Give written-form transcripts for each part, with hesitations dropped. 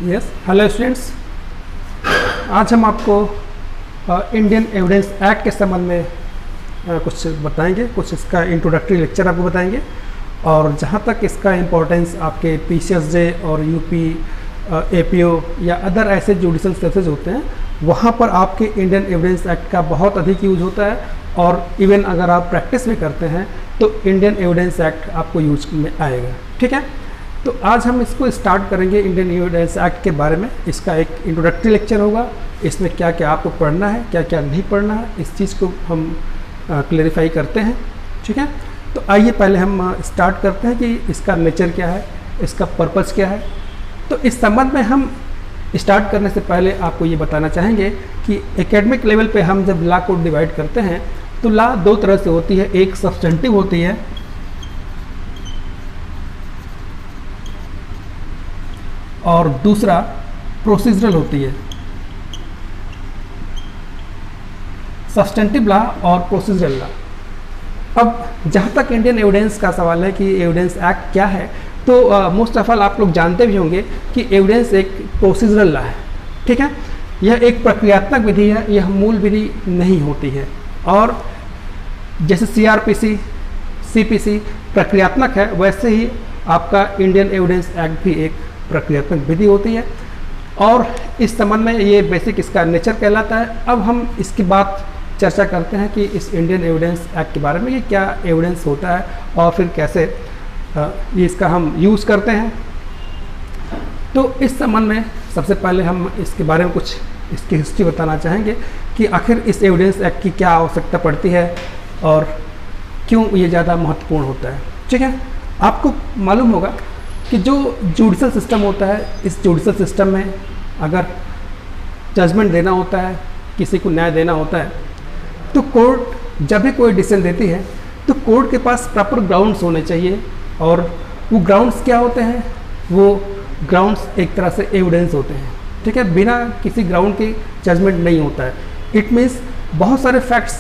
Yes, hello students. आज हम आपको इंडियन एविडेंस एक्ट के संबंध में कुछ बताएंगे, कुछ इसका इंट्रोडक्टरी लेक्चर आपको बताएंगे और जहाँ तक इसका इम्पोर्टेंस आपके PCSJ और यूपी APO या अदर ऐसे जुडिशल केसेज होते हैं वहाँ पर आपके इंडियन एविडेंस एक्ट का बहुत अधिक यूज होता है और इवन अगर आप प्रैक्टिस भी करते हैं तो इंडियन एविडेंस एक्ट आपको यूज में आएगा। ठीक है, तो आज हम इसको स्टार्ट करेंगे इंडियन एविडेंस एक्ट के बारे में। इसका एक इंट्रोडक्टरी लेक्चर होगा, इसमें क्या क्या आपको पढ़ना है, क्या क्या नहीं पढ़ना है, इस चीज़ को हम क्लेरिफाई करते हैं। ठीक है, तो आइए पहले हम स्टार्ट करते हैं कि इसका नेचर क्या है, इसका पर्पज़ क्या है। तो इस संबंध में हम स्टार्ट करने से पहले आपको ये बताना चाहेंगे कि एकेडमिक लेवल पे हम जब लॉ को डिवाइड करते हैं तो लॉ दो तरह से होती है, एक सब्सटेंटिव होती है और दूसरा प्रोसीजरल होती है। सब्सटेंटिव लॉ और प्रोसीजरल लॉ। अब जहाँ तक इंडियन एविडेंस का सवाल है कि एविडेंस एक्ट क्या है, तो मोस्ट ऑफ ऑल आप लोग जानते भी होंगे कि एविडेंस एक प्रोसीजरल लॉ है। ठीक है, यह एक प्रक्रियात्मक विधि है, यह मूल विधि नहीं होती है। और जैसे CRPC CPC प्रक्रियात्मक है, वैसे ही आपका इंडियन एविडेंस एक्ट भी एक प्रक्रियात्मक विधि होती है और इस संबंध में ये बेसिक इसका नेचर कहलाता है। अब हम इसकी बात चर्चा करते हैं कि इस इंडियन एविडेंस एक्ट के बारे में ये क्या एविडेंस होता है और फिर कैसे ये इसका हम यूज़ करते हैं। तो इस संबंध में सबसे पहले हम इसके बारे में कुछ इसकी हिस्ट्री बताना चाहेंगे कि आखिर इस एविडेंस एक्ट की क्या आवश्यकता पड़ती है और क्यों ये ज़्यादा महत्वपूर्ण होता है। ठीक है, आपको मालूम होगा कि जो जुडिशल सिस्टम होता है, इस जुडिशल सिस्टम में अगर जजमेंट देना होता है, किसी को न्याय देना होता है, तो कोर्ट जब भी कोई डिसीजन देती है तो कोर्ट के पास प्रॉपर ग्राउंड्स होने चाहिए। और वो ग्राउंड्स क्या होते हैं? वो ग्राउंड्स एक तरह से एविडेंस होते हैं। ठीक है, बिना किसी ग्राउंड के जजमेंट नहीं होता है। इट मीन्स बहुत सारे फैक्ट्स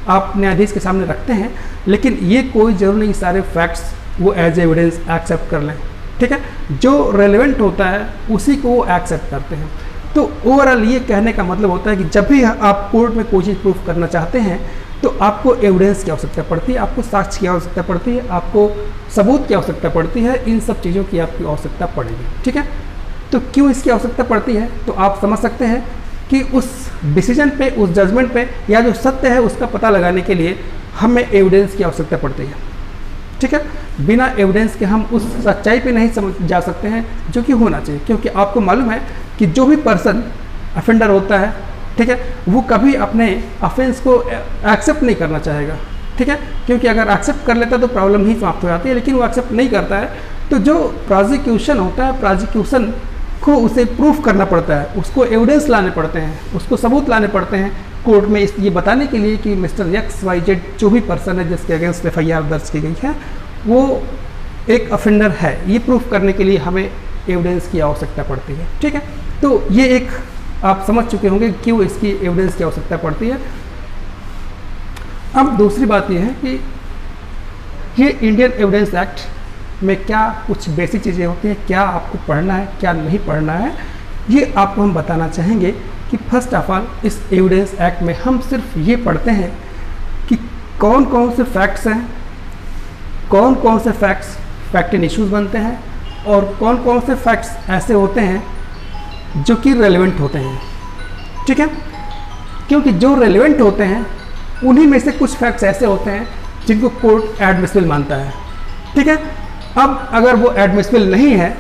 आप न्यायाधीश के सामने रखते हैं, लेकिन ये कोई जरूरी नहीं सारे फैक्ट्स वो एज एविडेंस एक्सेप्ट कर लें। ठीक है, जो रेलेवेंट होता है उसी को वो एक्सेप्ट करते हैं। तो ओवरऑल ये कहने का मतलब होता है कि जब भी आप कोर्ट में कोई चीज़ प्रूफ करना चाहते हैं तो आपको एविडेंस की आवश्यकता पड़ती है, आपको साक्ष्य की आवश्यकता पड़ती है, आपको सबूत की आवश्यकता पड़ती है, इन सब चीज़ों की आपकी आवश्यकता पड़ेगी। ठीक है, तो क्यों इसकी आवश्यकता पड़ती है तो आप समझ सकते हैं कि उस डिसीजन पे, उस जजमेंट पे या जो सत्य है उसका पता लगाने के लिए हमें एविडेंस की आवश्यकता पड़ती है। ठीक है, बिना एविडेंस के हम उस सच्चाई पे नहीं समझ जा सकते हैं जो कि होना चाहिए, क्योंकि आपको मालूम है कि जो भी पर्सन अफेंडर होता है, ठीक है, वो कभी अपने ऑफेंस को एक्सेप्ट नहीं करना चाहेगा। ठीक है, क्योंकि अगर एक्सेप्ट कर लेता तो प्रॉब्लम ही समाप्त हो जाती है, लेकिन वो एक्सेप्ट नहीं करता है तो जो प्रोसिक्यूशन होता है, प्रोसिक्यूशन को उसे प्रूफ करना पड़ता है, उसको एविडेंस लाने पड़ते हैं, उसको सबूत लाने पड़ते हैं कोर्ट में ये बताने के लिए कि मिस्टर XYZ जो भी पर्सन है जिसके अगेंस्ट FIR दर्ज की गई है वो एक अफेंडर है, ये प्रूफ करने के लिए हमें एविडेंस की आवश्यकता पड़ती है। ठीक है, तो ये एक आप समझ चुके होंगे क्यों इसकी एविडेंस की आवश्यकता पड़ती है। अब दूसरी बात यह है कि ये इंडियन एविडेंस एक्ट में क्या कुछ बेसिक चीज़ें होती हैं, क्या आपको पढ़ना है, क्या नहीं पढ़ना है, ये आपको हम बताना चाहेंगे कि फर्स्ट ऑफ ऑल इस एविडेंस एक्ट में हम सिर्फ ये पढ़ते हैं कि कौन कौन से फैक्ट्स हैं, कौन कौन से फैक्ट्स फैक्ट इन इश्यूज बनते हैं और कौन कौन से फैक्ट्स ऐसे होते हैं जो कि रेलेवेंट होते हैं। ठीक है, क्योंकि जो रेलेवेंट होते हैं उन्हीं में से कुछ फैक्ट्स ऐसे होते हैं जिनको कोर्ट एडमिसिबल मानता है। ठीक है, अब अगर वो एडमिसिबल नहीं है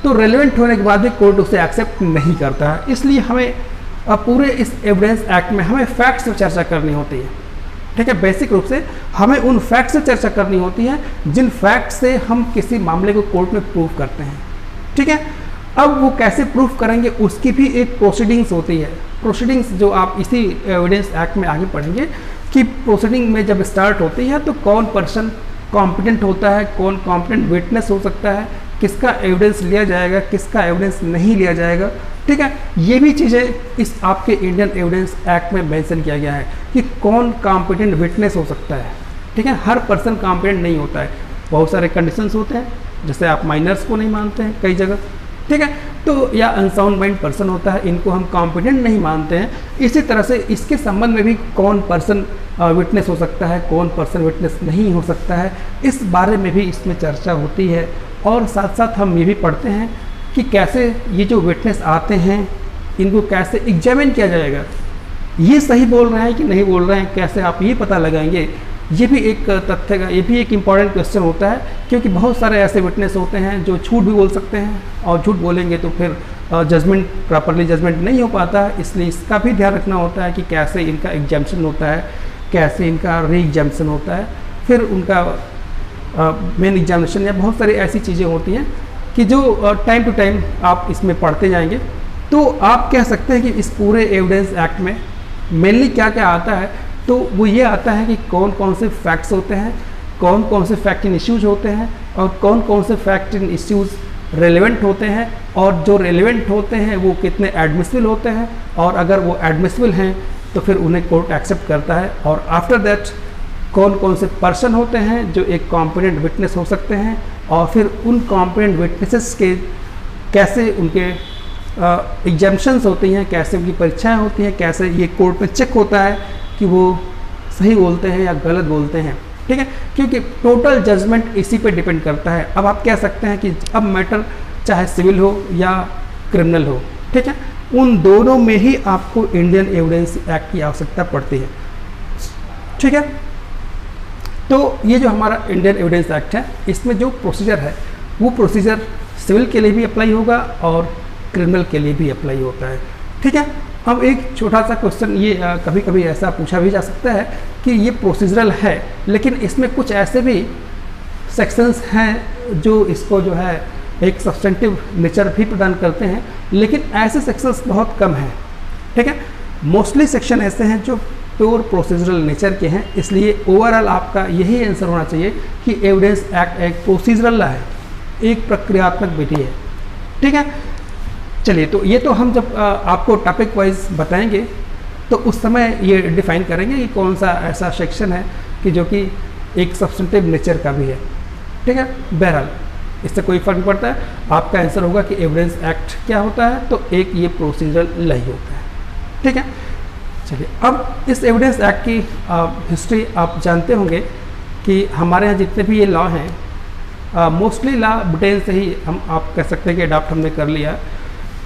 तो रेलेवेंट होने के बाद भी कोर्ट उसे एक्सेप्ट नहीं करता है। इसलिए हमें पूरे इस एविडेंस एक्ट में हमें फैक्ट्स पर चर्चा करनी होती है। ठीक है, बेसिक रूप से हमें उन फैक्ट्स से चर्चा करनी होती है जिन फैक्ट्स से हम किसी मामले को कोर्ट में प्रूफ करते हैं। ठीक है, अब वो कैसे प्रूफ करेंगे उसकी भी एक प्रोसीडिंग्स होती है। प्रोसीडिंग्स जो आप इसी एविडेंस एक्ट में आगे पढ़ेंगे कि प्रोसीडिंग में जब स्टार्ट होती है तो कौन पर्सन कॉम्पिटेंट होता है, कौन कॉम्पिटेंट विटनेस हो सकता है, किसका एविडेंस लिया जाएगा, किसका एविडेंस नहीं लिया जाएगा। ठीक है, ये भी चीज़ें इस आपके इंडियन एविडेंस एक्ट में मेंशन किया गया है कि कौन कॉम्पिटेंट विटनेस हो सकता है। ठीक है, हर पर्सन कॉम्पिटेंट नहीं होता है, बहुत सारे कंडीशंस होते हैं, जैसे आप माइनर्स को नहीं मानते हैं कई जगह, ठीक है। तो या अनसाउंड माइंड पर्सन होता है, इनको हम कॉम्पिटेंट नहीं मानते हैं। इसी तरह से इसके संबंध में भी कौन पर्सन विटनेस हो सकता है, कौन पर्सन विटनेस नहीं हो सकता है, इस बारे में भी इसमें चर्चा होती है। और साथ साथ हम ये भी पढ़ते हैं कि कैसे ये जो विटनेस आते हैं इनको कैसे एग्जामिन किया जाएगा, ये सही बोल रहे हैं कि नहीं बोल रहे हैं, कैसे आप ये पता लगाएंगे। ये भी एक तथ्य का, ये भी एक इम्पॉर्टेंट क्वेश्चन होता है, क्योंकि बहुत सारे ऐसे विटनेस होते हैं जो झूठ भी बोल सकते हैं, और झूठ बोलेंगे तो फिर जजमेंट प्रॉपरली जजमेंट नहीं हो पाता है। इसलिए इसका भी ध्यान रखना होता है कि कैसे इनका एग्जाम्शन होता है, कैसे इनका री एग्जाम्शन होता है, फिर उनका मेन एग्जामिनेशन, या बहुत सारी ऐसी चीज़ें होती हैं कि जो टाइम टू टाइम आप इसमें पढ़ते जाएंगे। तो आप कह सकते हैं कि इस पूरे एविडेंस एक्ट में मेनली क्या क्या आता है, तो वो ये आता है कि कौन कौन से फैक्ट्स होते हैं, कौन कौन से फैक्ट इन इश्यूज होते हैं, और कौन कौन से फैक्ट इन इश्यूज रेलेवेंट होते हैं, और जो रेलेवेंट होते हैं वो कितने एडमिसिबल होते हैं, और अगर वो एडमिसिबल हैं तो फिर उन्हें कोर्ट एक्सेप्ट करता है। और आफ्टर दैट कौन कौन से पर्सन होते हैं जो एक कॉम्पिटेंट विटनेस हो सकते हैं, और फिर उन कॉम्पिटेंट विटनेसेस के कैसे उनके एग्जाम्शंस होती हैं, कैसे उनकी परीक्षाएं होती हैं, कैसे ये कोर्ट में चेक होता है कि वो सही बोलते हैं या गलत बोलते हैं। ठीक है, क्योंकि टोटल जजमेंट इसी पे डिपेंड करता है। अब आप कह सकते हैं कि अब मैटर चाहे सिविल हो या क्रिमिनल हो, ठीक है, उन दोनों में ही आपको इंडियन एविडेंस एक्ट की आवश्यकता पड़ती है। ठीक है, तो ये जो हमारा इंडियन एविडेंस एक्ट है, इसमें जो प्रोसीजर है वो प्रोसीजर सिविल के लिए भी अप्लाई होगा और क्रिमिनल के लिए भी अप्लाई होता है। ठीक है, अब एक छोटा सा क्वेश्चन ये कभी कभी ऐसा पूछा भी जा सकता है कि ये प्रोसीजरल है, लेकिन इसमें कुछ ऐसे भी सेक्शंस हैं जो इसको जो है एक सब्सटेंटिव नेचर भी प्रदान करते हैं, लेकिन ऐसे सेक्शंस बहुत कम हैं। ठीक है, मोस्टली सेक्शन ऐसे हैं जो प्योर प्रोसीजरल नेचर के हैं। इसलिए ओवरऑल आपका यही आंसर होना चाहिए कि एविडेंस एक्ट एक प्रोसीजरल है, एक प्रक्रियात्मक विधि है। ठीक है, चलिए, तो ये तो हम जब आपको टॉपिक वाइज बताएंगे तो उस समय ये डिफाइन करेंगे कि कौन सा ऐसा सेक्शन है कि जो कि एक सब्सटेंटिव नेचर का भी है। ठीक है, बहरहाल इससे कोई फर्क नहीं पड़ता है। आपका आंसर होगा कि एविडेंस एक्ट क्या होता है, तो एक ये प्रोसीजरल लॉ होता है। ठीक है, चलिए, अब इस एविडेंस एक्ट की हिस्ट्री आप जानते होंगे कि हमारे यहाँ जितने भी ये लॉ हैं मोस्टली लॉ ब्रिटेन से ही हम आप कह सकते हैं कि अडॉप्ट हमने कर लिया।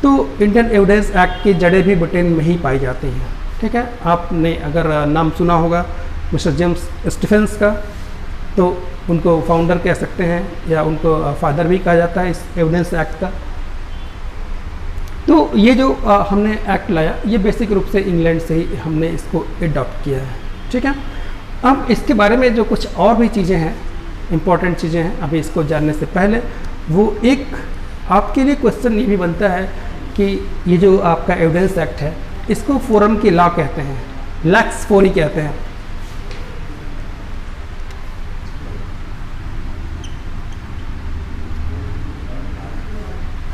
तो इंडियन एविडेंस एक्ट की जड़ें भी ब्रिटेन में ही पाई जाती हैं। ठीक है, आपने अगर नाम सुना होगा मिस्टर जेम्स स्टीफेंस का, तो उनको फाउंडर कह सकते हैं या उनको फादर भी कहा जाता है इस एविडेंस एक्ट का। तो ये जो हमने एक्ट लाया, ये बेसिक रूप से इंग्लैंड से ही हमने इसको एडॉप्ट किया है। ठीक है, अब इसके बारे में जो कुछ और भी चीज़ें हैं, इम्पॉर्टेंट चीज़ें हैं, अभी इसको जानने से पहले वो एक आपके लिए क्वेश्चन ये भी बनता है कि ये जो आपका एविडेंस एक्ट है, इसको फोरम की लॉ कहते हैं, लैक्स फोरी कहते हैं।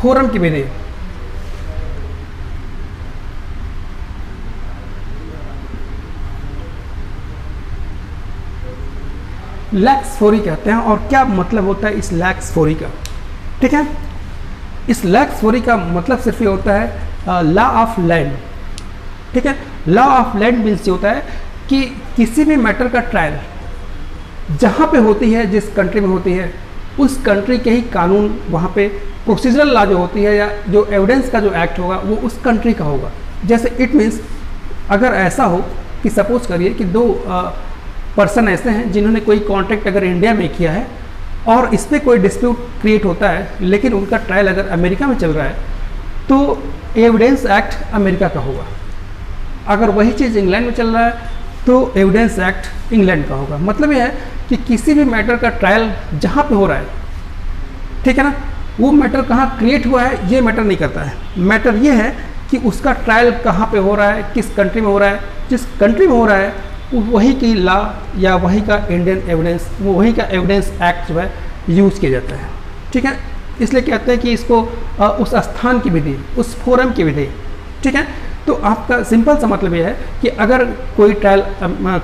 फोरम की विधि, लैक्स फोरी कहते हैं। और क्या मतलब होता है इस लैक्स फोरी का? ठीक है, इस लैक्स फोरी का मतलब सिर्फ ये होता है लॉ ऑफ लैंड। ठीक है, लॉ ऑफ लैंड मीन्स ये होता है कि किसी भी मैटर का ट्रायल जहाँ पे होती है, जिस कंट्री में होती है, उस कंट्री के ही कानून वहाँ पे प्रोसीजरल लॉ जो होती है या जो एविडेंस का जो एक्ट होगा वो उस कंट्री का होगा। जैसे इट मीन्स अगर ऐसा हो कि सपोज करिए कि दो पर्सन ऐसे हैं जिन्होंने कोई कॉन्ट्रैक्ट अगर इंडिया में किया है और इस पर कोई डिस्प्यूट क्रिएट होता है, लेकिन उनका ट्रायल अगर अमेरिका में चल रहा है, तो एविडेंस एक्ट अमेरिका का होगा। अगर वही चीज़ इंग्लैंड में चल रहा है तो एविडेंस एक्ट इंग्लैंड का होगा। मतलब यह है कि किसी भी मैटर का ट्रायल जहाँ पे हो रहा है, ठीक है ना, वो मैटर कहाँ क्रिएट हुआ है ये मैटर नहीं करता है। मैटर ये है कि उसका ट्रायल कहाँ पे हो रहा है, किस कंट्री में हो रहा है। जिस कंट्री में हो रहा है वही की लॉ या वही का इंडियन एविडेंस, वही का एविडेंस एक्ट जो है यूज़ किया जाता है। ठीक है, इसलिए कहते हैं कि इसको उस स्थान की विधि, उस फोरम की विधि। ठीक है, तो आपका सिंपल सा मतलब यह है कि अगर कोई ट्रायल,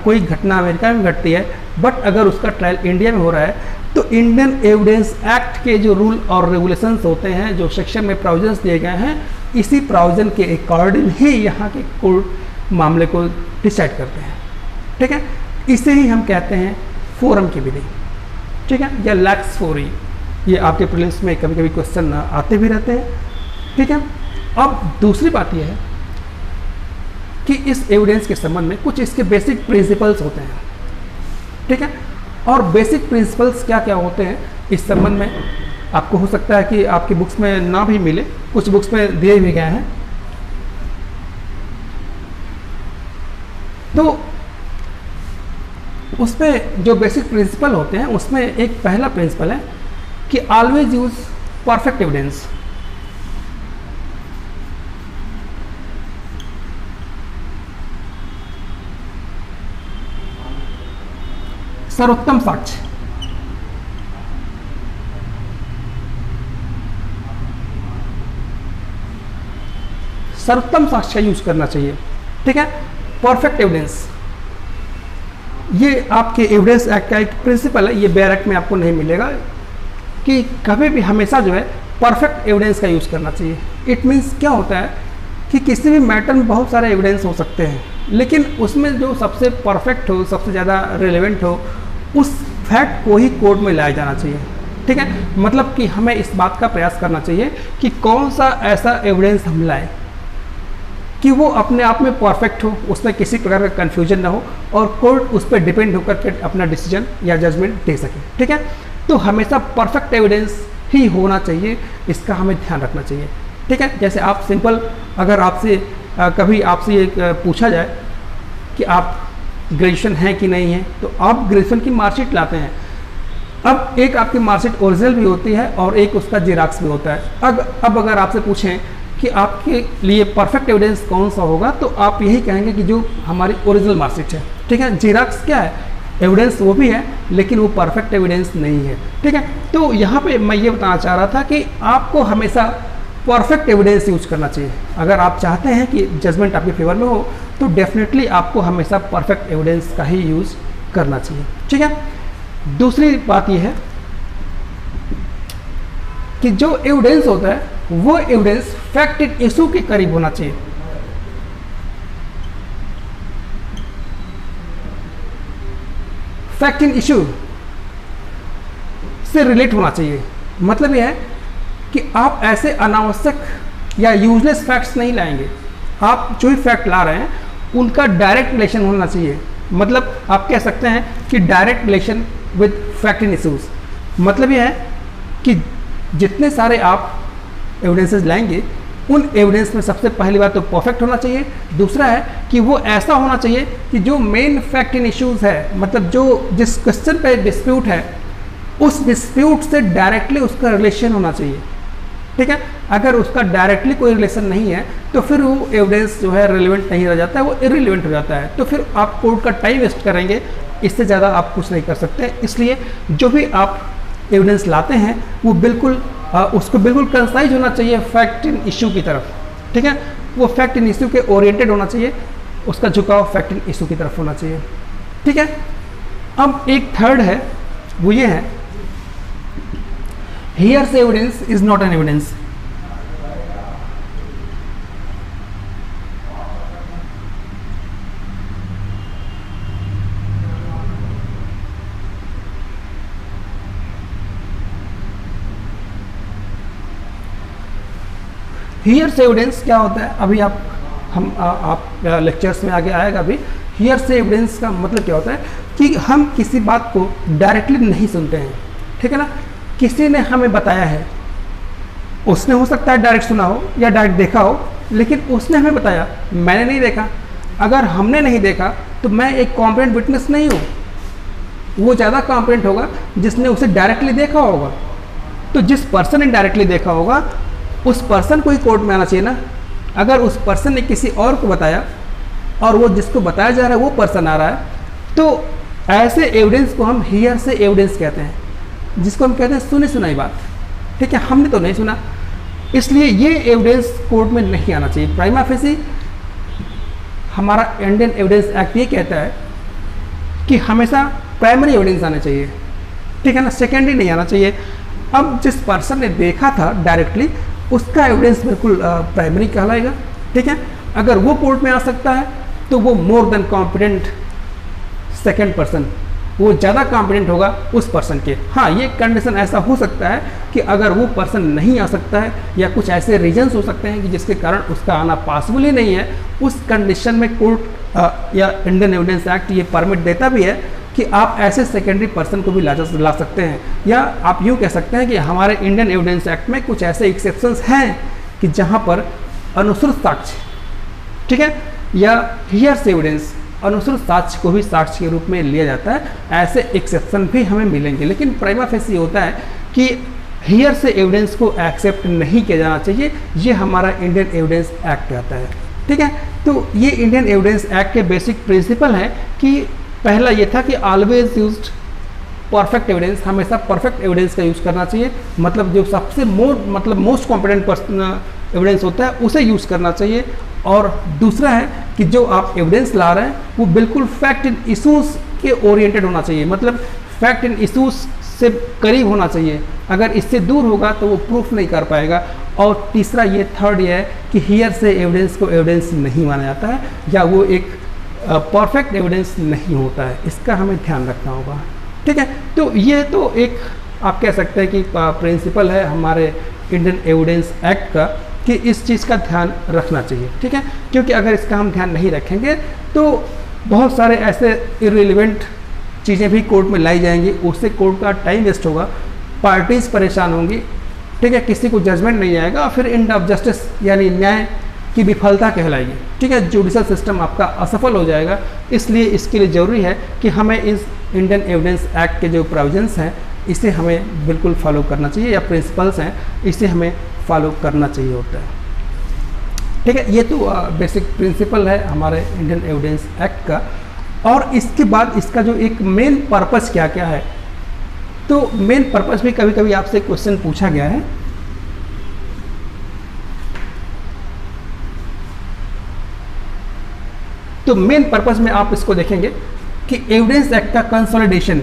कोई घटना अमेरिका में घटती है बट अगर उसका ट्रायल इंडिया में हो रहा है, तो इंडियन एविडेंस एक्ट के जो रूल और रेगुलेशंस होते हैं, जो सेक्शन में प्रोविजंस दिए गए हैं, इसी प्रोविजन के अकॉर्डिंग ही यहाँ के कोर्ट मामले को डिसाइड करते हैं। ठीक है, इसे ही हम कहते हैं फोरम की विधि। ठीक है, या लैक्स फोरी, ये आपके प्रीलिम्स में कभी कभी क्वेश्चन आते भी रहते हैं। ठीक है, अब दूसरी बात यह है कि इस एविडेंस के संबंध में कुछ इसके बेसिक प्रिंसिपल्स होते हैं। ठीक है, और बेसिक प्रिंसिपल्स क्या क्या होते हैं इस संबंध में आपको हो सकता है कि आपकी बुक्स में ना भी मिले, कुछ बुक्स में दिए भी गए हैं। तो उसमें जो बेसिक प्रिंसिपल होते हैं उसमें एक पहला प्रिंसिपल है कि ऑलवेज यूज परफेक्ट एविडेंस। सर्वोत्तम साक्ष्य। सर्वोत्तम साक्ष्य यूज करना चाहिए। ठीक है, परफेक्ट एविडेंस, ये आपके एविडेंस एक्ट का एक प्रिंसिपल है, ये बेयर एक्ट में आपको नहीं मिलेगा कि कभी भी हमेशा जो है परफेक्ट एविडेंस का यूज करना चाहिए। इट मीन्स क्या होता है कि किसी भी मैटर में बहुत सारे एविडेंस हो सकते हैं, लेकिन उसमें जो सबसे परफेक्ट हो, सबसे ज़्यादा रिलेवेंट हो, उस फैक्ट को ही कोर्ट में लाया जाना चाहिए। ठीक है, मतलब कि हमें इस बात का प्रयास करना चाहिए कि कौन सा ऐसा एविडेंस हम लाएं कि वो अपने आप में परफेक्ट हो, उसमें किसी प्रकार का कन्फ्यूजन ना हो और कोर्ट उस पर डिपेंड होकर के अपना डिसीजन या जजमेंट दे सके। ठीक है, तो हमेशा परफेक्ट एविडेंस ही होना चाहिए, इसका हमें ध्यान रखना चाहिए। ठीक है, जैसे आप सिंपल अगर आपसे कभी आपसे ये पूछा जाए कि आप ग्रेजुएशन है कि नहीं है, तो आप ग्रेजुएशन की मार्कशीट लाते हैं। अब एक आपकी मार्कशीट ओरिजिनल भी होती है और एक उसका जेरॉक्स भी होता है। अब अगर आपसे पूछें कि आपके लिए परफेक्ट एविडेंस कौन सा होगा, तो आप यही कहेंगे कि जो हमारी ओरिजिनल मार्कशीट है। ठीक है, जेरॉक्स क्या है, एविडेंस वो भी है लेकिन वो परफेक्ट एविडेंस नहीं है। ठीक है, तो यहाँ पे मैं ये बताना चाह रहा था कि आपको हमेशा परफेक्ट एविडेंस यूज करना चाहिए। अगर आप चाहते हैं कि जजमेंट आपके फेवर में हो तो डेफिनेटली आपको हमेशा परफेक्ट एविडेंस का ही यूज करना चाहिए। ठीक है, दूसरी बात यह है कि जो एविडेंस होता है वो एविडेंस फैक्ट इन इशू के करीब होना चाहिए। फैक्ट इन इशू से रिलेट होना चाहिए। मतलब यह है कि आप ऐसे अनावश्यक या यूजलेस फैक्ट्स नहीं लाएंगे। आप जो भी फैक्ट ला रहे हैं उनका डायरेक्ट रिलेशन होना चाहिए। मतलब आप कह सकते हैं कि direct relation with fact in issues. मतलब यह है कि जितने सारे आप एविडेंसेस लाएंगे उन एविडेंस में सबसे पहली बात तो परफेक्ट होना चाहिए। दूसरा है कि वो ऐसा होना चाहिए कि जो मेन फैक्ट इन इश्यूज है, मतलब जो जिस क्वेश्चन पे डिस्प्यूट है उस डिस्प्यूट से डायरेक्टली उसका रिलेशन होना चाहिए। ठीक है, अगर उसका डायरेक्टली कोई रिलेशन नहीं है तो फिर वो एविडेंस जो है रिलेवेंट नहीं रह जाता है, वो इररिलेवेंट हो जाता है। तो फिर आप कोर्ट का टाइम वेस्ट करेंगे, इससे ज़्यादा आप कुछ नहीं कर सकते। इसलिए जो भी आप एविडेंस लाते हैं वो बिल्कुल उसको बिल्कुल कंसाइज होना चाहिए फैक्ट इन इशू की तरफ। ठीक है, वो फैक्ट इन इशू के ओरिएंटेड होना चाहिए, उसका झुकाव फैक्ट इन इशू की तरफ होना चाहिए। ठीक है, अब एक थर्ड है, वो ये है hearsay evidence is not an evidence. Hearsay evidence क्या होता है, अभी आप लेक्चर्स में आगे आएगा अभी। हियरसे एविडेंस का मतलब क्या होता है कि हम किसी बात को डायरेक्टली नहीं सुनते हैं। ठीक है ना, किसी ने हमें बताया है, उसने हो सकता है डायरेक्ट सुना हो या डायरेक्ट देखा हो, लेकिन उसने हमें बताया, मैंने नहीं देखा। अगर हमने नहीं देखा तो मैं एक कॉम्पिटेंट विटनेस नहीं हूँ, वो ज़्यादा कॉम्पिटेंट होगा जिसने उसे डायरेक्टली देखा होगा। तो जिस पर्सन ने डायरेक्टली देखा होगा उस पर्सन को ही कोर्ट में आना चाहिए ना। अगर उस पर्सन ने किसी और को बताया और वो जिसको बताया जा रहा है वो पर्सन आ रहा है, तो ऐसे एविडेंस को हम हियर से एविडेंस कहते हैं, जिसको हम कहते हैं सुनी सुनाई बात। ठीक है, हमने तो नहीं सुना, इसलिए ये एविडेंस कोर्ट में नहीं आना चाहिए। प्राइमा फेसी हमारा इंडियन एविडेंस एक्ट ये कहता है कि हमेशा प्राइमरी एविडेंस आना चाहिए। ठीक है ना, सेकेंडरी नहीं आना चाहिए। अब जिस पर्सन ने देखा था डायरेक्टली, उसका एविडेंस बिल्कुल प्राइमरी कहलाएगा। ठीक है, अगर वो कोर्ट में आ सकता है तो वो more than competent second person, वो ज़्यादा कॉम्पिटेंट होगा उस पर्सन के। हाँ, ये कंडीशन ऐसा हो सकता है कि अगर वो पर्सन नहीं आ सकता है या कुछ ऐसे रीजंस हो सकते हैं कि जिसके कारण उसका आना पॉसिबल ही नहीं है, उस कंडीशन में कोर्ट या इंडियन एविडेंस एक्ट ये परमिट देता भी है कि आप ऐसे सेकेंडरी पर्सन को भी ला सकते हैं। या आप यूँ कह सकते हैं कि हमारे इंडियन एविडेंस एक्ट में कुछ ऐसे एक्सेप्शंस हैं कि जहाँ पर अनुश्रुत साक्ष्य, ठीक है, या हियर्स एविडेंस, अनुश्रुत साक्ष्य को भी साक्ष्य के रूप में लिया जाता है। ऐसे एक्सेप्शन भी हमें मिलेंगे, लेकिन प्राइमा फेसी होता है कि हियर से एविडेंस को एक्सेप्ट नहीं किया जाना चाहिए। ये हमारा इंडियन एविडेंस एक्ट कहता है। ठीक है, तो ये इंडियन एविडेंस एक्ट के बेसिक प्रिंसिपल है कि पहला ये था कि ऑलवेज यूज्ड परफेक्ट एविडेंस, हमेशा परफेक्ट एविडेंस का यूज़ करना चाहिए। मतलब जो सबसे मोस्ट कॉम्पिटेंट पर्सन एविडेंस होता है उसे यूज़ करना चाहिए। और दूसरा है कि जो आप एविडेंस ला रहे हैं वो बिल्कुल फैक्ट इन इशूज़ के ओरिएंटेड होना चाहिए, मतलब फैक्ट इन इशूज़ से करीब होना चाहिए। अगर इससे दूर होगा तो वो प्रूफ नहीं कर पाएगा। और तीसरा ये थर्ड ये है कि हियर से एविडेंस को एविडेंस नहीं माना जाता है या वो एक परफेक्ट एविडेंस नहीं होता है, इसका हमें ध्यान रखना होगा। ठीक है, तो ये तो एक आप कह सकते हैं कि प्रिंसिपल है हमारे इंडियन एविडेंस एक्ट का कि इस चीज़ का ध्यान रखना चाहिए। ठीक है, क्योंकि अगर इसका हम ध्यान नहीं रखेंगे तो बहुत सारे ऐसे इररिलेवेंट चीज़ें भी कोर्ट में लाई जाएंगी, उससे कोर्ट का टाइम वेस्ट होगा, पार्टीज परेशान होंगी। ठीक है, किसी को जजमेंट नहीं आएगा और फिर एंड ऑफ जस्टिस यानी न्याय की विफलता कहलाएगी। ठीक है, जुडिशल सिस्टम आपका असफल हो जाएगा। इसलिए इसके लिए ज़रूरी है कि हमें इस इंडियन एविडेंस एक्ट के जो प्रोविजंस हैं इसे हमें बिल्कुल फॉलो करना चाहिए, या प्रिंसिपल्स हैं इसे हमें फॉलो करना चाहिए होता है। ठीक है, ये तो बेसिक प्रिंसिपल है हमारे इंडियन एविडेंस एक्ट का। और इसके बाद इसका जो एक मेन पर्पस क्या क्या है, तो मेन पर्पस भी कभी कभी आपसे क्वेश्चन पूछा गया है। तो मेन पर्पस में आप इसको देखेंगे कि एविडेंस एक्ट का कंसोलिडेशन,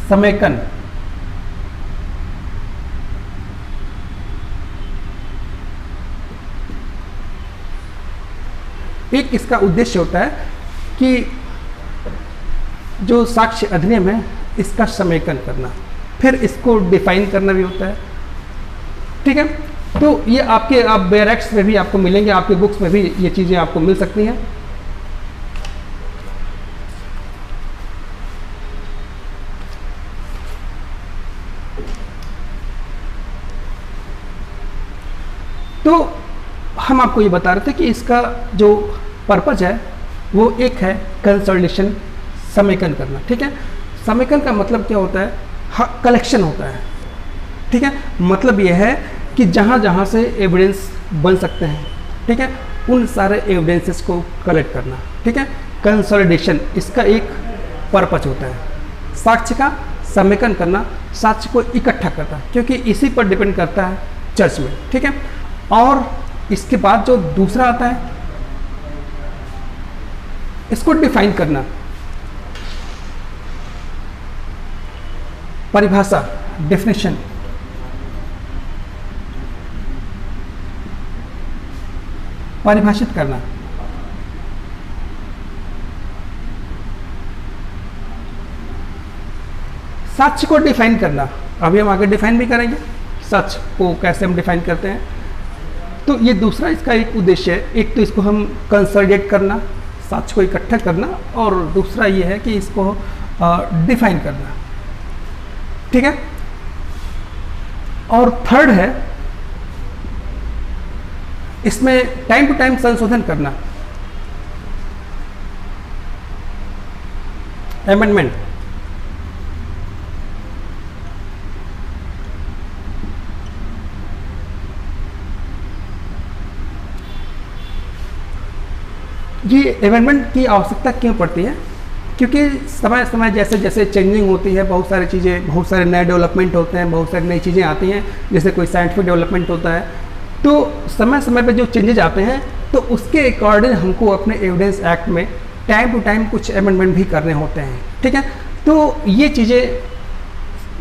समेकन, एक इसका उद्देश्य होता है कि जो साक्ष्य अधिनियम है इसका समेकन करना, फिर इसको डिफाइन करना भी होता है। ठीक है, तो ये आपके आप बेरेक्स में भी आपको मिलेंगे, आपके बुक्स में भी ये चीज़ें आपको मिल सकती हैं। तो हम आपको ये बता रहे थे कि इसका जो पर्पज है वो एक है कंसोलिडेशन, समेकन करना। ठीक है, समेकन का मतलब क्या होता है, कलेक्शन होता है। ठीक है, मतलब ये है कि जहाँ जहाँ से एविडेंस बन सकते हैं, ठीक है, उन सारे एविडेंसेस को कलेक्ट करना। ठीक है, कंसोलिडेशन इसका एक पर्पज होता है। साक्ष्य का समेकन करना, साक्ष्य को इकट्ठा करना, क्योंकि इसी पर डिपेंड करता है जजमेंट। ठीक है, और इसके बाद जो दूसरा आता है इसको डिफाइन करना, परिभाषा, डेफिनेशन। परिभाषित करना, साक्ष्य को डिफाइन करना। अभी हम आगे डिफाइन भी करेंगे साक्ष्य को कैसे हम डिफाइन करते हैं। तो ये दूसरा इसका एक उद्देश्य है। एक तो इसको हम कंसोलिडेट करना, साक्ष्य को इकट्ठा करना, और दूसरा ये है कि इसको डिफाइन करना। ठीक है, और थर्ड है इसमें टाइम टू टाइम संशोधन करना, अमेंडमेंट। ये अमेंडमेंट की आवश्यकता क्यों पड़ती है, क्योंकि समय समय जैसे जैसे चेंजिंग होती है, बहुत सारी चीज़ें, बहुत सारे नए डेवलपमेंट होते हैं, बहुत सारी नई चीज़ें आती हैं, जैसे कोई साइंटिफिक डेवलपमेंट होता है, तो समय समय पे जो चेंजेज आते हैं तो उसके अकॉर्डिंग हमको अपने एविडेंस एक्ट में टाइम टू टाइम कुछ अमेंडमेंट भी करने होते हैं, ठीक है। तो ये चीज़ें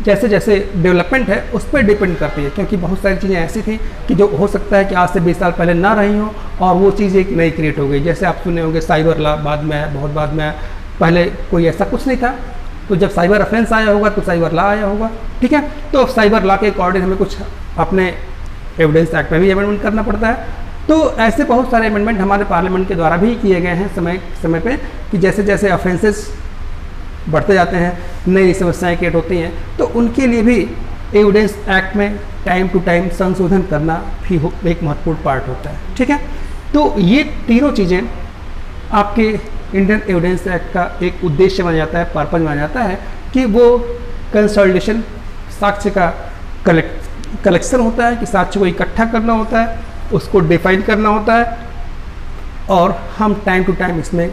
जैसे जैसे डेवलपमेंट है उस पर डिपेंड करती है, क्योंकि बहुत सारी चीज़ें ऐसी थी कि जो हो सकता है कि आज से 20 साल पहले ना रही हो और वो चीज़ एक नई क्रिएट हो गई। जैसे आप सुने होंगे साइबर लॉ बाद में आया, बहुत बाद में आया, पहले कोई ऐसा कुछ नहीं था। तो जब साइबर ऑफेंस आया होगा तो साइबर लॉ आया होगा, ठीक है। तो साइबर लॉ के अकॉर्डिंग हमें कुछ अपने एविडेंस एक्ट में भी अमेंडमेंट करना पड़ता है। तो ऐसे बहुत सारे अमेंडमेंट हमारे पार्लियामेंट के द्वारा भी किए गए हैं समय समय पे, कि जैसे जैसे ऑफेंसेस बढ़ते जाते हैं, नई समस्याएं क्रिएट होती हैं, तो उनके लिए भी एविडेंस एक्ट में टाइम टू टाइम संशोधन करना भी एक महत्वपूर्ण पार्ट होता है, ठीक है। तो ये तीनों चीज़ें आपके इंडियन एविडेंस एक्ट का एक उद्देश्य बन जाता है, पर्पज बन जाता है कि वो कंसोलिडेशन, साक्ष्य का कलेक्शन होता है, कि साक्ष्य को इकट्ठा करना होता है, उसको डिफाइन करना होता है, और हम टाइम टू टाइम इसमें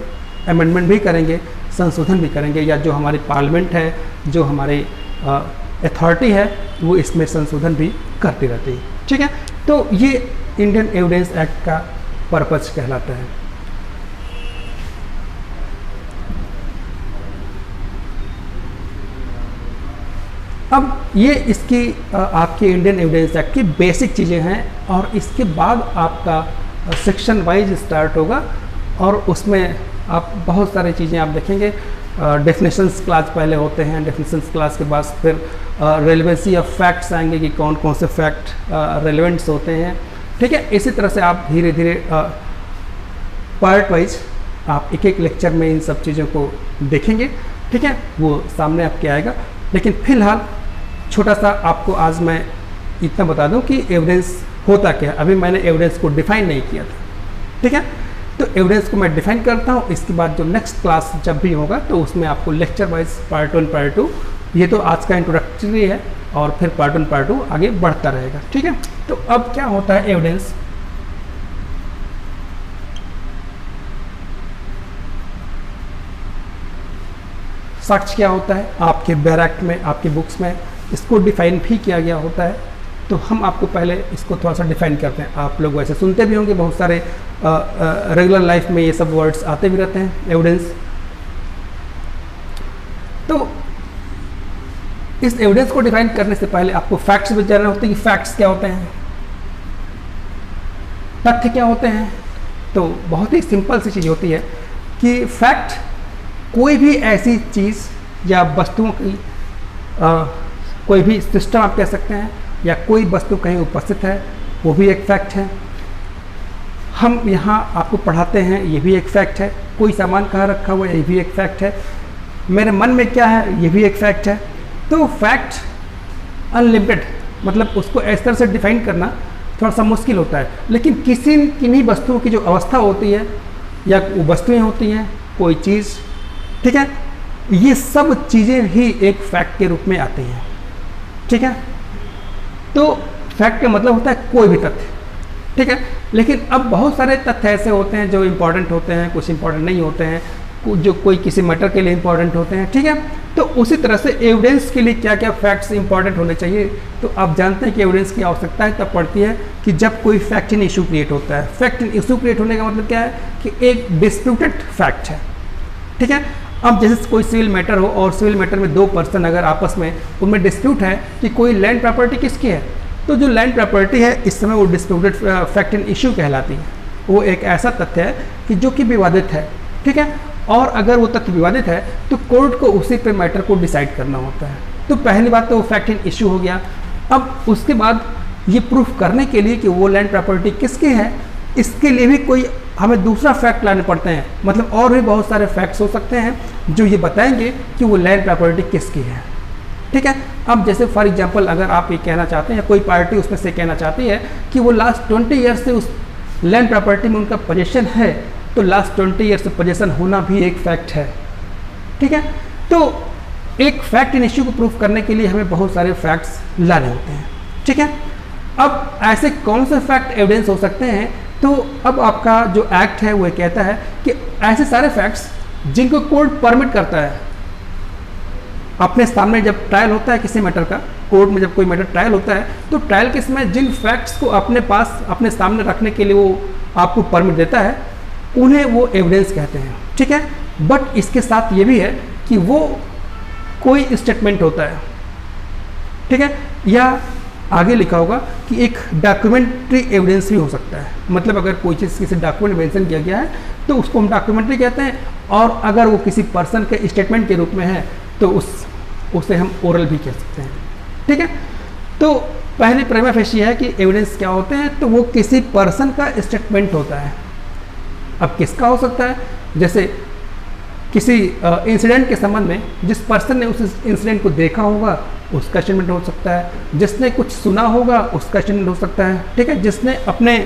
अमेंडमेंट भी करेंगे, संशोधन भी करेंगे, या जो हमारी पार्लियामेंट है, जो हमारी अथॉरिटी है, वो इसमें संशोधन भी करती रहती है, ठीक है। तो ये इंडियन एविडेंस एक्ट का पर्पज कहलाता है। अब ये इसकी आपके इंडियन एविडेंस एक्ट की बेसिक चीज़ें हैं, और इसके बाद आपका सेक्शन वाइज स्टार्ट होगा, और उसमें आप बहुत सारी चीज़ें आप देखेंगे। डेफिनेशंस क्लास पहले होते हैं, डेफिनेशंस क्लास के बाद फिर रेलेवेंसी ऑफ फैक्ट्स आएंगे कि कौन कौन से फैक्ट रेलेवेंट्स होते हैं, ठीक है। इसी तरह से आप धीरे धीरे पार्ट वाइज आप एक एक लेक्चर में इन सब चीज़ों को देखेंगे, ठीक है, वो सामने आपके आएगा। लेकिन फिलहाल छोटा सा आपको आज मैं इतना बता दूं कि एविडेंस होता क्या है। अभी मैंने एविडेंस को डिफाइन नहीं किया था, ठीक है। तो एविडेंस को मैं डिफाइन करता हूँ, इसके बाद जो नेक्स्ट क्लास जब भी होगा तो उसमें आपको लेक्चर वाइज पार्ट 1 पार्ट 2, ये तो आज का इंट्रोडक्टरी है, और फिर पार्ट 1 पार्ट 2 आगे बढ़ता रहेगा, ठीक है। तो अब क्या होता है एविडेंस, साक्ष्य क्या होता है, आपके बैर एक्ट में, आपकी बुक्स में इसको डिफाइन भी किया गया होता है। तो हम आपको पहले इसको थोड़ा सा डिफाइन करते हैं। आप लोग वैसे सुनते भी होंगे, बहुत सारे रेगुलर लाइफ में ये सब वर्ड्स आते भी रहते हैं, एविडेंस। तो इस एविडेंस को डिफाइन करने से पहले आपको फैक्ट्स भी जानना होते हैं कि फैक्ट्स क्या होते हैं, तथ्य क्या होते हैं। तो बहुत ही सिंपल सी चीज़ होती है कि फैक्ट कोई भी ऐसी चीज़ या वस्तुओं की कोई भी सिस्टम आप कह सकते हैं, या कोई वस्तु कहीं उपस्थित है, वो भी एक फैक्ट है। हम यहाँ आपको पढ़ाते हैं, ये भी एक फैक्ट है। कोई सामान कहाँ रखा हुआ है, ये भी एक फैक्ट है। मेरे मन में क्या है, ये भी एक फैक्ट है। तो फैक्ट अनलिमिटेड, मतलब उसको इस तरह से डिफाइन करना थोड़ा सा मुश्किल होता है। लेकिन किन्हीं वस्तुओं की जो अवस्था होती है, या वस्तुएं होती हैं, कोई चीज़, ठीक है, ये सब चीज़ें ही एक फैक्ट के रूप में आती हैं, ठीक है। तो फैक्ट का मतलब होता है कोई भी तथ्य, ठीक है। लेकिन अब बहुत सारे तथ्य ऐसे होते हैं जो इम्पोर्टेंट होते हैं, कुछ इम्पोर्टेंट नहीं होते हैं, जो कोई किसी मैटर के लिए इम्पोर्टेंट होते हैं, ठीक है। तो उसी तरह से एविडेंस के लिए क्या क्या फैक्ट्स इंपॉर्टेंट होने चाहिए। तो आप जानते हैं कि एविडेंस की आवश्यकता है तब पड़ती है कि जब कोई फैक्ट इन इशू क्रिएट होता है। फैक्ट इन इशू क्रिएट होने का मतलब क्या है कि एक डिस्प्यूटेड फैक्ट है, ठीक है। अब जैसे कोई सिविल मैटर हो, और सिविल मैटर में दो पर्सन अगर आपस में उनमें डिस्प्यूट है कि कोई लैंड प्रॉपर्टी किसकी है, तो जो लैंड प्रॉपर्टी है इस समय वो डिस्प्यूटेड फैक्ट इन इशू कहलाती है। वो एक ऐसा तथ्य है कि जो कि विवादित है, ठीक है। और अगर वो तथ्य विवादित है तो कोर्ट को उसी पे मैटर को डिसाइड करना होता है। तो पहली बात तो वो फैक्ट इन इशू हो गया। अब उसके बाद ये प्रूफ करने के लिए कि वो लैंड प्रॉपर्टी किसकी है, इसके लिए भी कोई हमें दूसरा फैक्ट लाने पड़ते हैं। मतलब और भी बहुत सारे फैक्ट्स हो सकते हैं जो ये बताएंगे कि वो लैंड प्रॉपर्टी किसकी है, ठीक है। अब जैसे फॉर एग्जांपल अगर आप ये कहना चाहते हैं, कोई पार्टी उसमें से कहना चाहती है कि वो लास्ट 20 ईयर से उस लैंड प्रॉपर्टी में उनका पोजीशन है, तो लास्ट 20 ईयर से पोजीशन होना भी एक फैक्ट है, ठीक है। तो एक फैक्ट इन इश्यू को प्रूफ करने के लिए हमें बहुत सारे फैक्ट्स लाने होते हैं, ठीक है। अब ऐसे कौन से फैक्ट एविडेंस हो सकते हैं, तो अब आपका जो एक्ट है वो कहता है कि ऐसे सारे फैक्ट्स जिनको कोर्ट परमिट करता है। अपने सामने जब ट्रायल होता है किसी मैटर का, कोर्ट में जब कोई मैटर ट्रायल होता है, तो ट्रायल के समय जिन फैक्ट्स को अपने पास अपने सामने रखने के लिए वो आपको परमिट देता है, उन्हें वो एविडेंस कहते हैं, ठीक है। बट इसके साथ ये भी है कि वो कोई स्टेटमेंट होता है, ठीक है, या आगे लिखा होगा कि एक डॉक्यूमेंट्री एविडेंस भी हो सकता है। मतलब अगर कोई चीज़ किसी डॉक्यूमेंट में मेंशन किया गया है तो उसको हम डॉक्यूमेंट्री कहते हैं, और अगर वो किसी पर्सन के स्टेटमेंट के रूप में है तो उसे हम ओरल भी कह सकते हैं, ठीक है। तो पहली प्रीमा फेशी है कि एविडेंस क्या होते हैं, तो वो किसी पर्सन का स्टेटमेंट होता है। अब किसका हो सकता है, जैसे किसी इंसिडेंट के संबंध में जिस पर्सन ने उस इंसिडेंट को देखा होगा उसका स्टेटमेंट हो सकता है, जिसने कुछ सुना होगा उसका स्टेटमेंट हो सकता है, ठीक है, जिसने अपने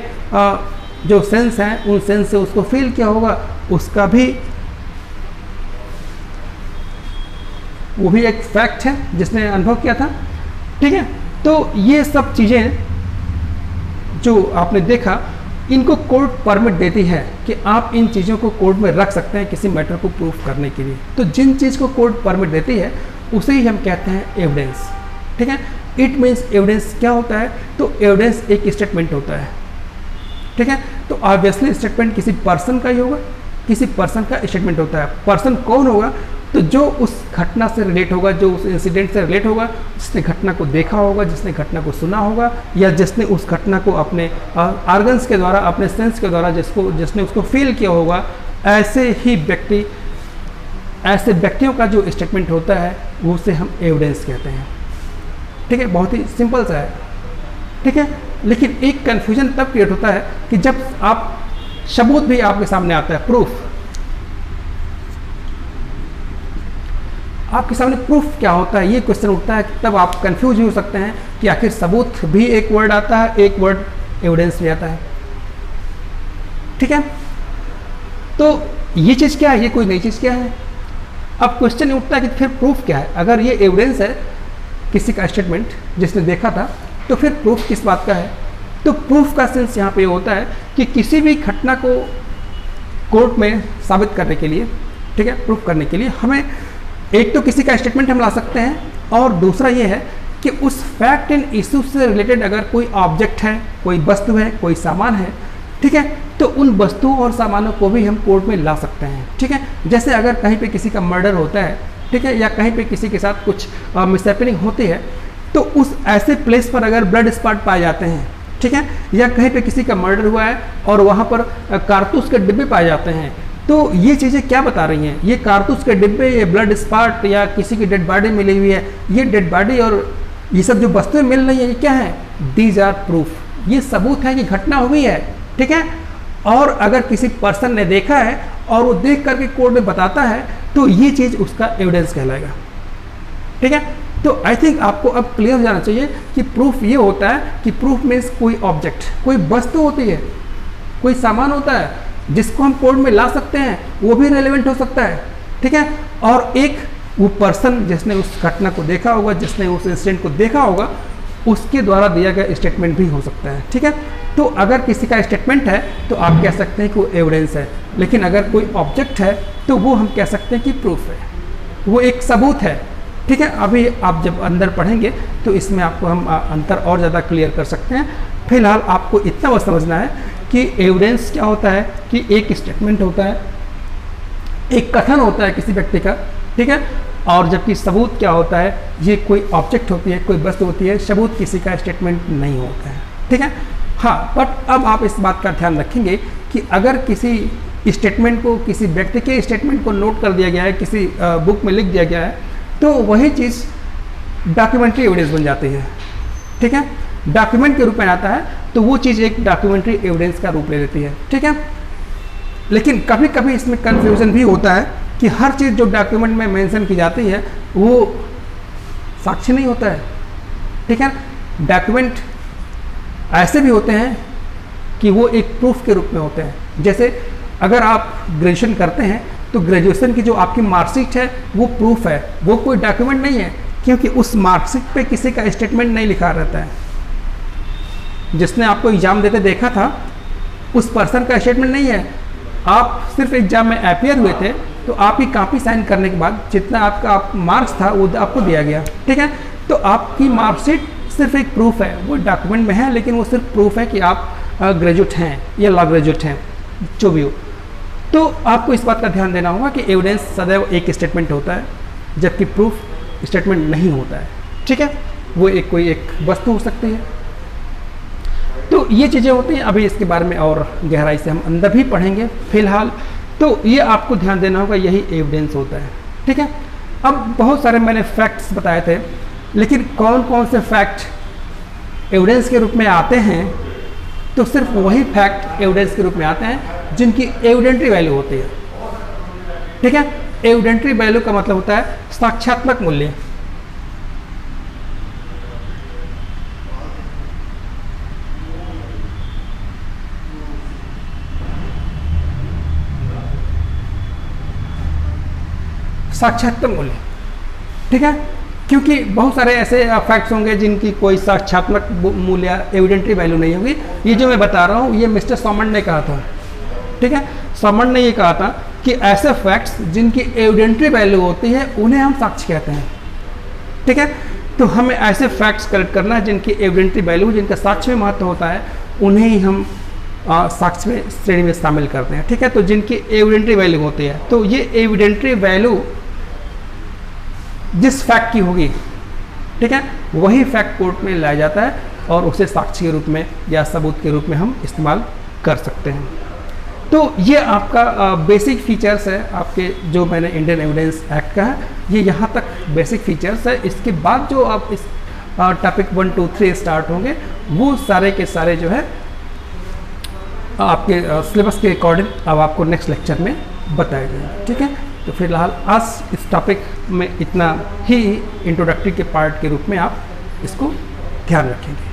जो सेंस हैं उन सेंस से उसको फील किया होगा उसका भी, वो भी एक फैक्ट है जिसने अनुभव किया था, ठीक है। तो ये सब चीज़ें जो आपने देखा इनको कोर्ट परमिट देती है कि आप इन चीज़ों को कोर्ट में रख सकते हैं किसी मैटर को प्रूफ करने के लिए। तो जिन चीज़ को कोर्ट परमिट देती है उसे ही हम कहते हैं एविडेंस, ठीक है। इट मीन्स एविडेंस क्या होता है, तो एविडेंस एक स्टेटमेंट होता है, ठीक है। तो ऑब्वियसली स्टेटमेंट किसी पर्सन का ही होगा, किसी पर्सन का स्टेटमेंट होता है। पर्सन कौन होगा, तो जो उस घटना से रिलेट होगा, जो उस इंसिडेंट से रिलेट होगा, जिसने घटना को देखा होगा, जिसने घटना को सुना होगा, या जिसने उस घटना को अपने ऑर्गन्स के द्वारा, अपने सेंस के द्वारा जिसने उसको फील किया होगा, ऐसे व्यक्तियों का जो स्टेटमेंट होता है वो उसे हम एविडेंस कहते हैं, ठीक है। बहुत ही सिंपल सा है, ठीक है। लेकिन एक कन्फ्यूजन तब क्रिएट होता है कि जब आप सबूत भी आपके सामने आता है, प्रूफ आपके सामने, प्रूफ क्या होता है ये क्वेश्चन उठता है, तब आप कंफ्यूज भी हो सकते हैं कि आखिर सबूत भी एक वर्ड आता है, एक वर्ड एविडेंस भी आता है, ठीक है। तो ये चीज़ क्या है, ये कोई नई चीज़ क्या है। अब क्वेश्चन उठता है कि फिर प्रूफ क्या है। अगर ये एविडेंस है किसी का स्टेटमेंट जिसने देखा था, तो फिर प्रूफ किस बात का है। तो प्रूफ का सेंस यहाँ पे होता है कि किसी भी घटना को कोर्ट में साबित करने के लिए, ठीक है, प्रूफ करने के लिए हमें एक तो किसी का स्टेटमेंट हम ला सकते हैं, और दूसरा ये है कि उस फैक्ट एंड इशू से रिलेटेड अगर कोई ऑब्जेक्ट है, कोई वस्तु है, कोई सामान है, ठीक है, तो उन वस्तुओं और सामानों को भी हम कोर्ट में ला सकते हैं, ठीक है। जैसे अगर कहीं पे किसी का मर्डर होता है, ठीक है, या कहीं पे किसी के साथ कुछ मिसहैपनिंग होती है, तो उस ऐसे प्लेस पर अगर ब्लड स्पॉट पाए जाते हैं, ठीक है, या कहीं पे किसी का मर्डर हुआ है और वहाँ पर कारतूस के डिब्बे पाए जाते हैं, तो ये चीज़ें क्या बता रही हैं, ये कारतूस के डिब्बे, ये ब्लड स्पॉट, या किसी की डेड बॉडी मिली हुई है, ये डेड बॉडी और ये सब जो वस्तुएं मिल रही हैं, ये क्या है, दीज आर प्रूफ, ये सबूत है कि घटना हुई है, ठीक है। और अगर किसी पर्सन ने देखा है और वो देख करके कोर्ट में बताता है, तो ये चीज़ उसका एविडेंस कहलाएगा, ठीक है। तो आई थिंक आपको अब क्लियर हो जाना चाहिए कि प्रूफ ये होता है कि प्रूफ मीन्स कोई ऑब्जेक्ट, कोई वस्तु होती है, कोई सामान होता है जिसको हम कोर्ट में ला सकते हैं, वो भी रेलेवेंट हो सकता है, ठीक है। और एक वो पर्सन जिसने उस घटना को देखा होगा, जिसने उस इंसिडेंट को देखा होगा, उसके द्वारा दिया गया स्टेटमेंट भी हो सकता है, ठीक है। तो अगर किसी का स्टेटमेंट है तो आप कह सकते हैं कि वो एविडेंस है, लेकिन अगर कोई ऑब्जेक्ट है तो वो हम कह सकते हैं कि प्रूफ है, वो एक सबूत है, ठीक है। अभी आप जब अंदर पढ़ेंगे तो इसमें आपको हम अंतर और ज़्यादा क्लियर कर सकते हैं। फिलहाल आपको इतना बस समझना है कि एविडेंस क्या होता है, कि एक स्टेटमेंट होता है, एक कथन होता है किसी व्यक्ति का, ठीक है। और जबकि सबूत क्या होता है, ये कोई ऑब्जेक्ट होती है, कोई वस्तु होती है, सबूत किसी का स्टेटमेंट नहीं होता है, ठीक है। हाँ, बट अब आप इस बात का ध्यान रखेंगे कि अगर किसी स्टेटमेंट को, किसी व्यक्ति के स्टेटमेंट को नोट कर दिया गया है, किसी बुक में लिख दिया गया है, तो वही चीज़ डॉक्यूमेंट्री एविडेंस बन जाती है, ठीक है। डॉक्यूमेंट के रूप में आता है तो वो चीज़ एक डॉक्यूमेंट्री एविडेंस का रूप ले लेती है, ठीक है। लेकिन कभी कभी इसमें कन्फ्यूज़न भी होता है कि हर चीज़ जो डॉक्यूमेंट में मेंशन की जाती है वो साक्ष्य नहीं होता है, ठीक है। डॉक्यूमेंट ऐसे भी होते हैं कि वो एक प्रूफ के रूप में होते हैं। जैसे अगर आप ग्रेजुएशन करते हैं तो ग्रेजुएशन की जो आपकी मार्कशीट है वो प्रूफ है, वो कोई डॉक्यूमेंट नहीं है, क्योंकि उस मार्कशीट पे किसी का स्टेटमेंट नहीं लिखा रहता है। जिसने आपको एग्जाम देते देखा था उस पर्सन का स्टेटमेंट नहीं है, आप सिर्फ एग्जाम में अपीयर हुए थे, तो आप ही कॉपी साइन करने के बाद जितना आपका मार्क्स था वो आपको दिया गया, ठीक है। तो आपकी मार्कशीट सिर्फ एक प्रूफ है, वो डॉक्यूमेंट में है, लेकिन वो सिर्फ प्रूफ है कि आप ग्रेजुएट हैं या लॉ ग्रेजुएट हैं, जो भी हो। तो आपको इस बात का ध्यान देना होगा कि एविडेंस सदैव एक स्टेटमेंट होता है जबकि प्रूफ स्टेटमेंट नहीं होता है। ठीक है, वो कोई एक वस्तु हो सकती है। तो ये चीज़ें होती हैं, अभी इसके बारे में और गहराई से हम अंदर भी पढ़ेंगे। फिलहाल तो ये आपको ध्यान देना होगा, यही एविडेंस होता है। ठीक है, अब बहुत सारे मैंने फैक्ट्स बताए थे, लेकिन कौन कौन से फैक्ट एविडेंस के रूप में आते हैं, तो सिर्फ वही फैक्ट एविडेंस के रूप में आते हैं जिनकी एविडेंटरी वैल्यू होती है। ठीक है, एविडेंटरी वैल्यू का मतलब होता है साक्ष्यात्मक मूल्य। साक्ष्यात्मक मूल्य, ठीक है, क्योंकि बहुत सारे ऐसे फैक्ट्स होंगे जिनकी कोई साक्ष्यात्मक मूल्य एविडेंटरी वैल्यू नहीं होगी। ये जो मैं बता रहा हूँ ये मिस्टर सॉमंड ने कहा था। ठीक है, सॉमंड ने ये कहा था कि ऐसे फैक्ट्स जिनकी एविडेंटरी वैल्यू होती है उन्हें हम साक्ष्य कहते हैं। ठीक है, तो हमें ऐसे फैक्ट्स कलेक्ट करना है जिनकी एविडेंटरी वैल्यू, जिनका साक्ष्य में महत्व होता है, उन्हें ही हम साक्ष्य में श्रेणी में शामिल करते हैं। ठीक है, तो जिनकी एविडेंटरी वैल्यू होती है, तो ये एविडेंटरी वैल्यू जिस फैक्ट की होगी, ठीक है, वही फैक्ट कोर्ट में लाया जाता है और उसे साक्ष्य के रूप में या सबूत के रूप में हम इस्तेमाल कर सकते हैं। तो ये आपका बेसिक फीचर्स है आपके, जो मैंने इंडियन एविडेंस एक्ट का है, ये यहाँ तक बेसिक फीचर्स है। इसके बाद जो आप इस टॉपिक 1, 2, 3 स्टार्ट होंगे, वो सारे के सारे जो है आपके सिलेबस के अकॉर्डिंग अब आपको नेक्स्ट लेक्चर में बताया जाएगा। ठीक है, तो फिलहाल आज इस टॉपिक में इतना ही इंट्रोडक्टरी के पार्ट के रूप में आप इसको ध्यान रखेंगे।